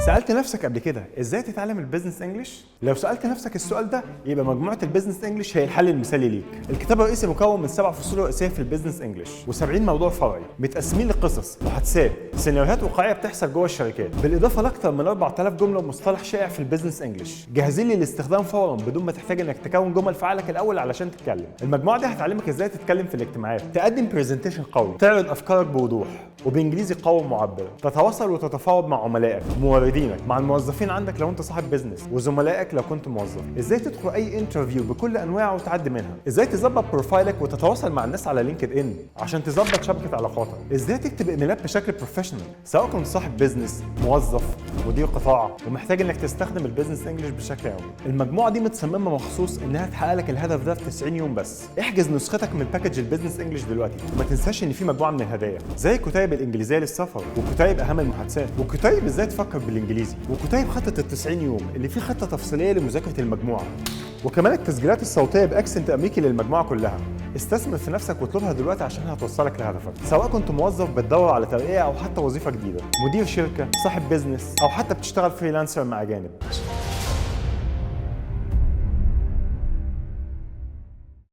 سألت نفسك قبل كده ازاي تتعلم البيزنس انجلش؟ لو سألت نفسك السؤال ده يبقى مجموعة البيزنس انجلش هي الحل المثالي ليك. الكتاب الرئيسي مكون من 7 فصول رئيسية في البيزنس انجلش و70 موضوع فرعي متقسمين لقصص، محادثات، سيناريوهات واقعية بتحصل جوه الشركات، بالإضافة لأكثر من 4000 جملة ومصطلح شائع في البيزنس انجلش، جاهزين للاستخدام فورا بدون ما تحتاج انك تكون جمل في عقلك الأول علشان تتكلم. المجموعة دي هتعلمك ازاي تتكلم في الاجتماعات، تقدم برزنتيشن قوي، تعرض أفكارك بوضوح وبإنجليزي قوي ومعبر، تتواصل وتتفاوض مع عملائك، موردينك، مع الموظفين عندك لو انت صاحب بيزنس، وزملائك لو كنت موظف. ازاي تدخل اي انترفيو بكل انواعه وتعدي منها، ازاي تظبط بروفايلك وتتواصل مع الناس على لينكد ان عشان تظبط شبكه علاقاتك، ازاي تكتب ايميلات بشكل بروفيشنال سواء كنت صاحب بيزنس، موظف، مدير قطاع ومحتاج انك تستخدم البيزنس انجلش بشكل يومي. المجموعه دي متصممه مخصوص انها تحقق لك الهدف ده في 90 يوم بس. احجز نسختك من باكج البيزنس انجلش دلوقتي، وما تنساش ان في مجموعه من الهدايا زي كتيب الانجليزيه للسفر، وكتيب اهم المحادثات، وكتيب ازاي تفكر بالانجليزي، وكتيب خطه ال 90 يوم اللي فيه خطه تفصيليه لمذاكره المجموعه، وكمان التسجيلات الصوتيه باكسنت امريكي للمجموعه كلها. استثمر في نفسك واطلبها دلوقتي عشان هتوصلك لهدفك، سواء كنت موظف بتدور على ترقيه او حتى وظيفه جديده، مدير شركه، صاحب بيزنس، او حتى بتشتغل فريلانسر مع اجانب.